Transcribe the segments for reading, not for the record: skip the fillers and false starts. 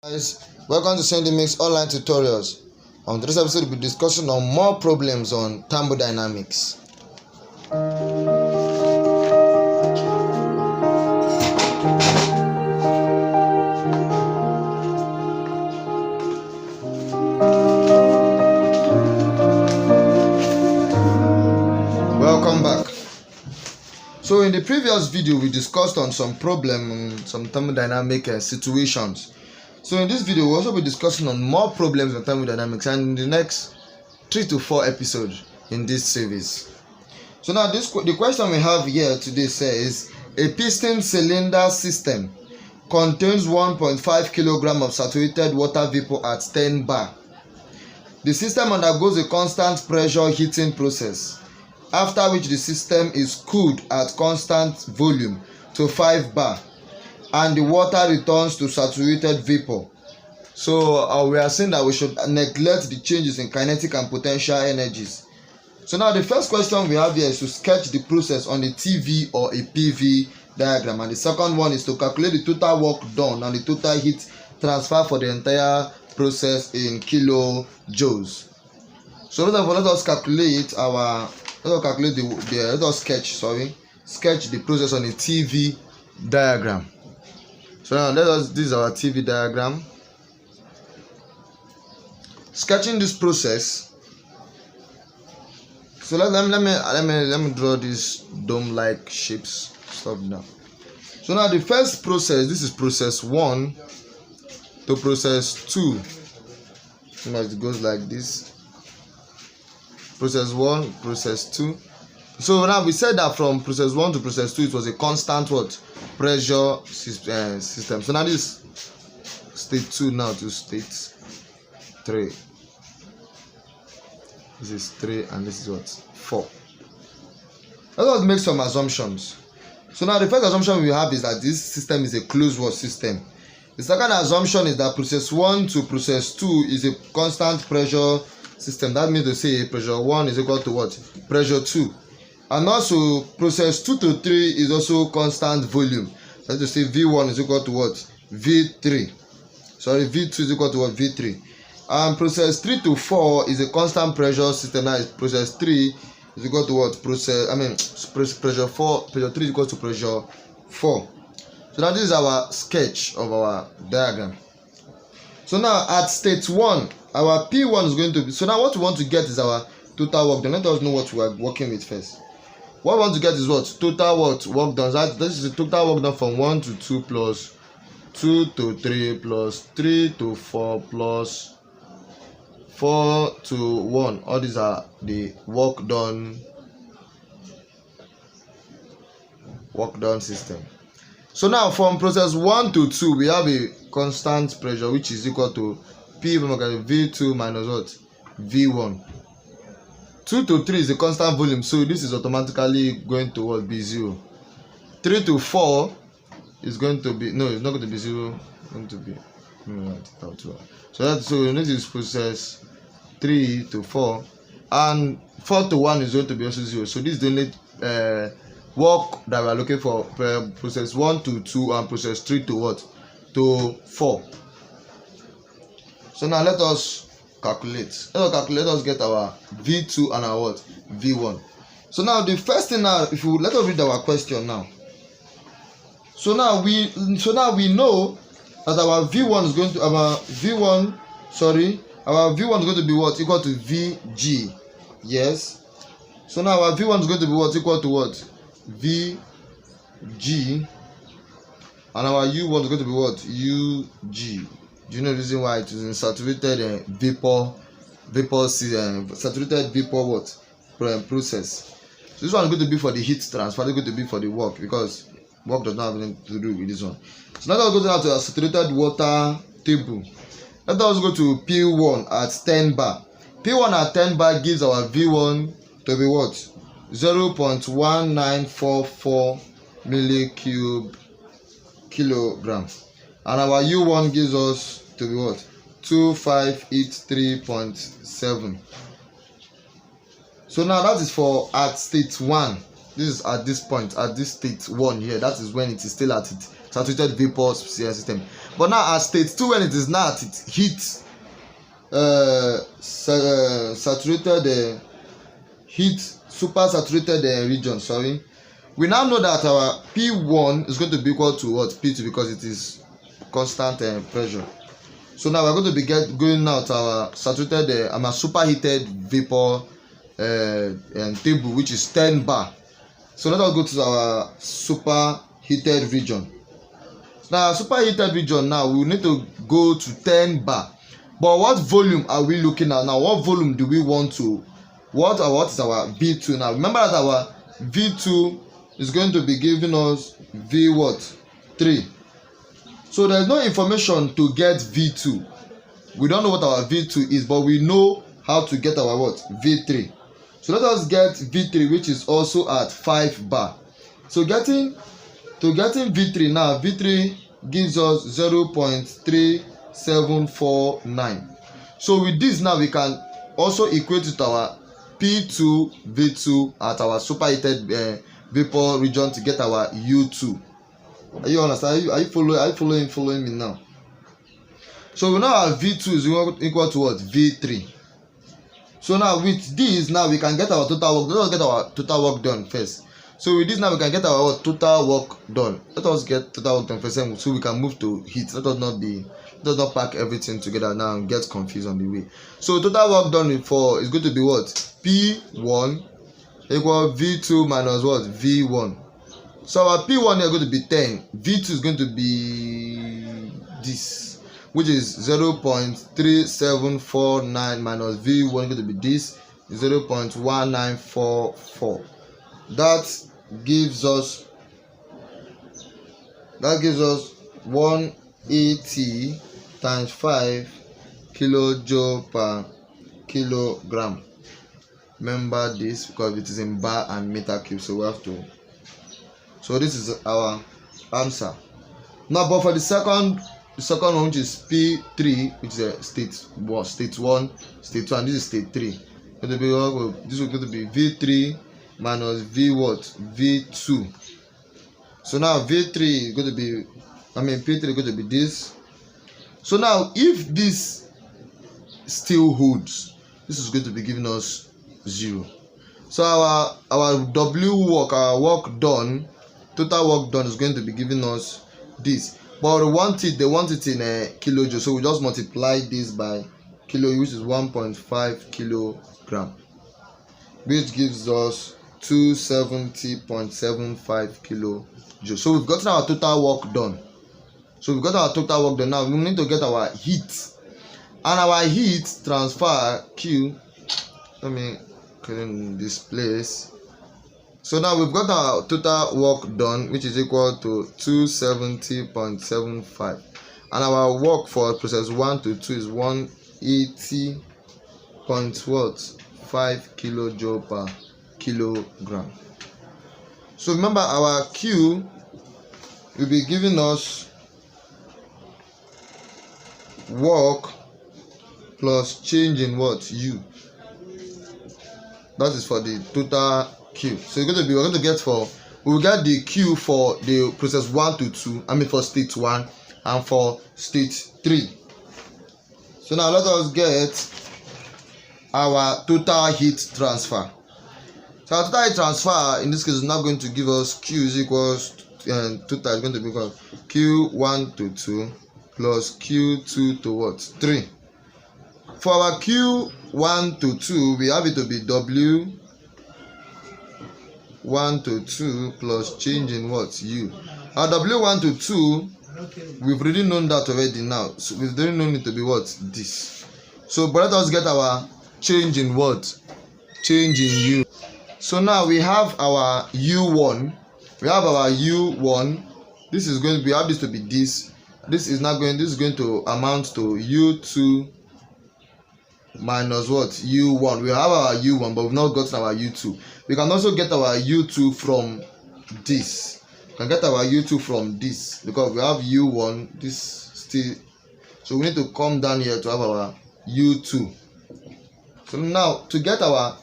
Guys, welcome to Mix online tutorials. On today's episode, we'll be discussing on more problems on thermodynamics. Welcome back. So in the previous video, we discussed on some thermodynamic situations. So in this video, we'll also be discussing on more problems on thermodynamics, and in the next 3 to 4 episodes in this series. So now the question we have here today says a piston cylinder system contains 1.5 kilogram of saturated water vapor at 10 bar. The system undergoes a constant pressure heating process, after which the system is cooled at constant volume to 5 bar. And the water returns to saturated vapor. So we are saying that we should neglect the changes in kinetic and potential energies. So now the first question we have here is to sketch the process on a TV or a PV diagram, and the second one is to calculate the total work done and the total heat transfer for the entire process in kilojoules. So let us sketch the process on a TV diagram. So now this is our TV diagram. Sketching this process. So let me draw these dome-like shapes. Stop now. So now the first process, this is process 1 to process 2. So it goes like this. Process 1, process 2. So now we said that from process 1 to process 2 it was a constant pressure system. So now this state 2 now to state 3. This is 3 and this is 4. Let us make some assumptions. So now the first assumption we have is that this system is a closed system. The second assumption is that process 1 to process 2 is a constant pressure system. That means to say pressure 1 is equal to what? Pressure 2. And also process 2 to 3 is also constant volume. That is to say V1 is equal to what? V3. Sorry, V2 is equal to what? V3. And process 3 to 4 is a constant pressure system. That is process 3 is equal to what? Pressure 4. Pressure 3 is equal to pressure 4. So now this is our sketch of our diagram. So now at state 1, our P1 is going to be, so now what we want to get is our total work done. Let us know what we are working with first. What we want to get is what? Total work done. This is the total work done from 1 to 2 plus 2 to 3 plus 3 to 4 plus 4 to 1. All these are the work done system. So now from process 1 to 2 we have a constant pressure which is equal to P V2 minus what? V1. 2 to 3 is a constant volume, so this is automatically going to what? Be 0. 3 to 4 is going to be, no, it's not going to be 0, it's going to be, so this is process 3 to 4, and 4 to 1 is going to be also 0. So this is the only work that we are looking for, process 1 to 2 and process 3 to what? To 4. So now let us calculate. Let us get our V2 and our what? V1. So now the first thing now, let us read our question now. So now we know that our V1 is going to our V1 is going to be what? Equal to VG. Yes. So now our V1 is going to be what? Equal to what? VG. And our U1 is going to be what? UG. Do you know the reason why it is in saturated saturated vapor what? Process. So this one is going to be for the heat transfer. It's going to be for the work, because work does not have anything to do with this one. So now let's go to a saturated water table. Let us go to P1 at 10 bar. P1 at 10 bar gives our V1 to be what? 0.1944 kilogram. And our U1 gives us to be what? 2583.7. So now that is for at state 1. This is at this point, at this state 1 here. That is when it is still at its saturated vapor system. But now at state 2, when it is not, it heat saturated heat super saturated region. Sorry, we now know that our P1 is going to be equal to what? P2, because it is constant pressure. So now we're going to be going now to our saturated superheated vapor table, which is 10 bar. So let us go to our superheated region. So now superheated region, now we need to go to 10 bar. But what volume are we looking at now? What volume do we want to? What is our V2 now? Remember that our V2 is going to be giving us V what? 3. So there's no information to get V2. We don't know what our V2 is, but we know how to get our what? V3. So let us get V3, which is also at 5 bar. So getting V3 now, V3 gives us 0.3749. So with this now, we can also equate it to our P2 V2 at our superheated vapor region to get our U2. Are you understand? Are you following me now? So we know our V2 is equal to what? V3. So now with this, now we can get our total work. Let us get our total work done first. So with this now we can get our total work done. Let us get total work done first, so we can move to heat. Let us not pack everything together now and get confused on the way. So total work done is going to be what? P1 equal V2 minus what? V1. So our P1 is going to be 10. V2 is going to be this, which is 0.3749 minus V1 is going to be this, 0.1944. That gives us 180 times 5 kilojoule per kilogram. Remember this because it is in bar and meter cube, so we have to. So this is our answer. Now, but for the second one, which is P3, which is state 1, state 2, and this is state 3. This is going to be V3 minus V what? V2. So now V3 is going to be, P3 is going to be this. So now if this still holds, this is going to be giving us 0. So our work done, total work done is going to be giving us this. But they want it in a kilojoule, so we just multiply this by kilo, which is 1.5 kilogram, which gives us 270.75 kilojoule. So we've gotten our total work done. Now we need to get our heat, and our heat transfer Q. Let me clean this place. So now we've got our total work done, which is equal to 270.75, and our work for process 1 to 2 is 180.5 kilojoule per kilogram. So remember, our Q will be giving us work plus change in what? U. That is for the total Q. So we're going to get we will get the Q for the process 1 to 2, for state 1 and for state 3. So now let us get our total heat transfer. So our total heat transfer in this case is now going to give us Q is equals total is going to be equal Q1 to 2 plus Q2 to what? 3. For our Q1 to 2, we have it to be W1 to 2 plus change in what? U. Our W1 to 2, we've already known that already now. So we've already known it to be what? This. So but let us get our change in what? Change in U. So now we have our U1. This is going to be, we have this to be this. This is going to amount to U2 minus what? U1. We have our U1, but we've not gotten our U2. We can also get our U2 from this. We can get our U2 from this because we have U1. This still. So we need to come down here to have our U2. So now to get our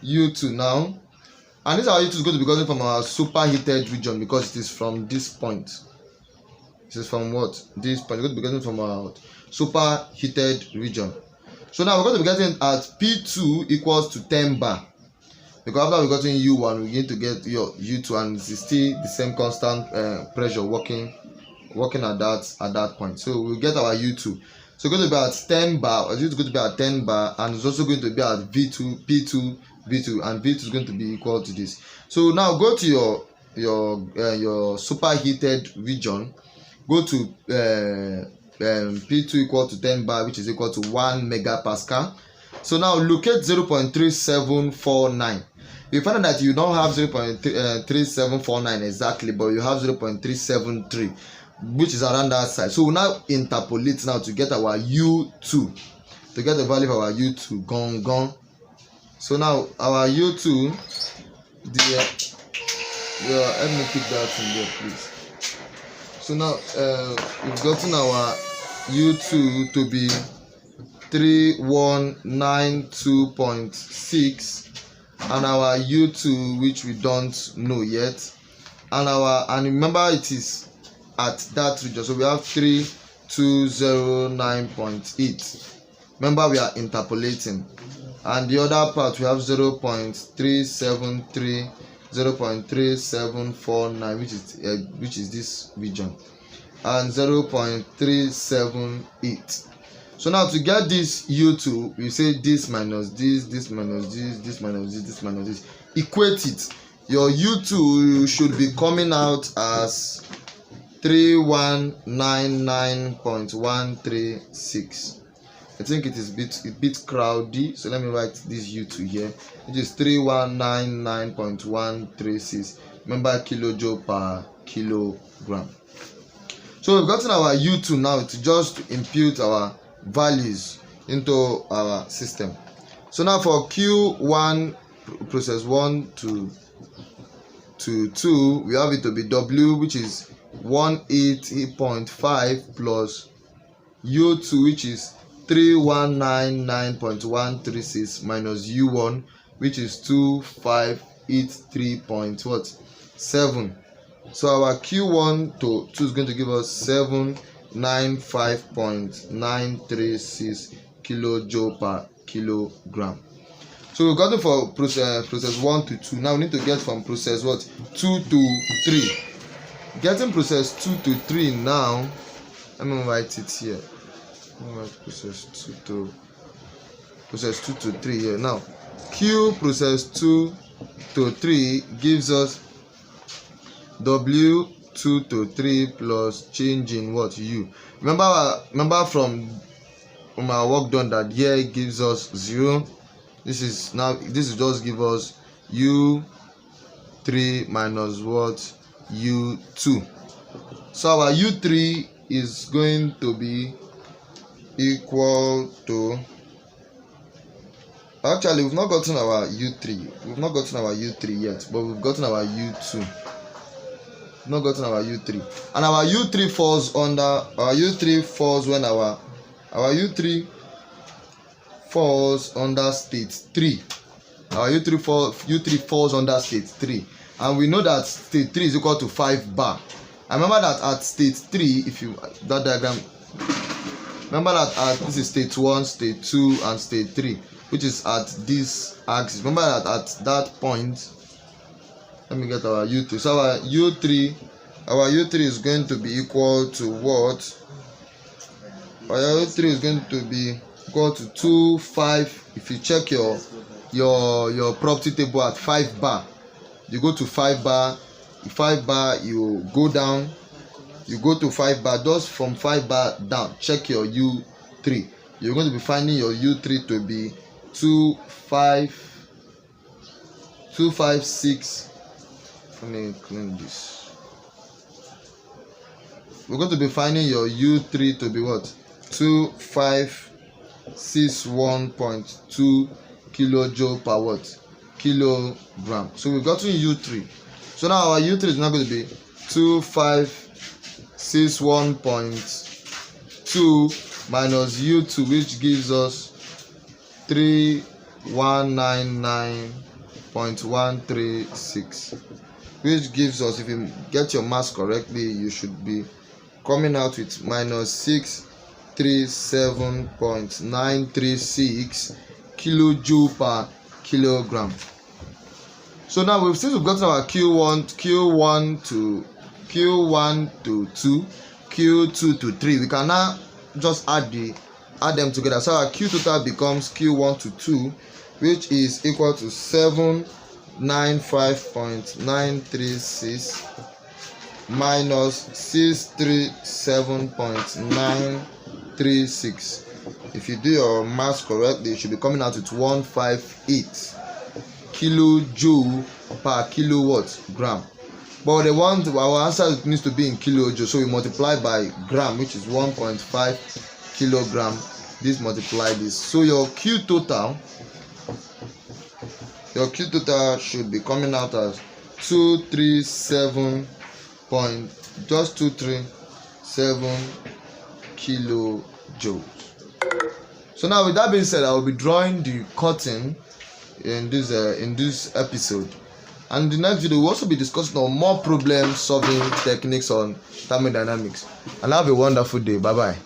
U2 now, and this our U2 is going to be coming from our superheated region because it is from this point. This is from what? This point. We're going to be getting from our superheated region. So now we're going to be getting at P2 equals to 10 bar. Because after we've gotten U1, we need to get your U2, and it's still the same constant pressure working at that point. So we'll get our U2. So it's going to be at 10 bar. It's going to be at 10 bar, and it's also going to be at V2, P2, V2, and V2 is going to be equal to this. So now go to your superheated region. Go to P2 equal to 10 bar, which is equal to 1 megapascal. So now locate 0.3749. You find out that you don't have 0.3749 exactly, but you have 0.373, which is around that side. So we now interpolate now to get our U2, to get the value of our U2. Gone. So now our U2, let me pick that in there, please. So now we've gotten our U2 to be 3192.6, and our U2, which we don't know yet, and remember it is at that region, so we have 3209.8. remember we are interpolating, and the other part we have 0.373, 0.3749, which is this region, and 0.378. So now to get this U2, we say this minus this, this minus this, this minus this, this minus this. Equate it. Your U2 should be coming out as 3199.136. I think it is a bit crowdy, so let me write this U2 here. It is 3199.136. Remember, kilojoule per kilogram. So we've gotten our U2 now to just impute our values into our system. So now for Q1 process 1 to 2, we have it to be W, which is 180.5 plus U2, which is 3199.136 minus U1, which is 2583.7. So our Q1 to 2 is going to give us 795.936 kilojoule per kilogram. So we've got it for process 1 to 2. Now we need to get from process 2 to 3. Getting process 2 to 3 now, let me write it here. Let me write process 2 to 3 here. Now Q process 2 to 3 gives us W2 to 3 plus change in what? U. Remember from our work done that here it gives us 0. This is just give us U3 minus what? U2. So our U3 is going to be equal to, actually we've not gotten our U3. We've not gotten our U3 yet, but we've gotten our U2. Not gotten our U3, and our U3 falls under when our U3 falls under state 3. Our U3 falls under state 3, and we know that state 3 is equal to 5 bar. I remember that at state 3, if you that diagram, remember that this is state 1, state 2, and state 3, which is at this axis. Remember that at that point, let me get our U3. So our U3 is going to be equal to what? Our U3 is going to be equal to 25. If you check your property table at 5 bar, you go to 5 bar. 5 bar, you go down. You go to 5 bar. Just from 5 bar down, check your U3. You're going to be finding your U3 to be 256. Let me clean this. We're going to be finding your U3 to be what? 2561.2 kilojoule per what? Kilogram. So we've gotten U3. So now our U3 is now going to be 2561.2 minus U2, which gives us 3199.136, which gives us, if you get your math correctly, you should be coming out with minus 637.936 kilojoule per kilogram. So now since we've gotten our Q1 to 2, Q2 to 3, we can now just add them together. So our Q total becomes Q1 to 2, which is equal to 795.936 minus 637.936. If you do your math correctly, it should be coming out with 158 kilojoule per kilogram. But our answer needs to be in kilojoule, so we multiply by gram, which is 1.5 kilogram. This multiply this, so your Q total should be coming out as 237 kilojoules. So now with that being said, I will be drawing the curtain in this episode, and the next video we'll also be discussing on more problem solving techniques on thermodynamics. And have a wonderful day. Bye bye.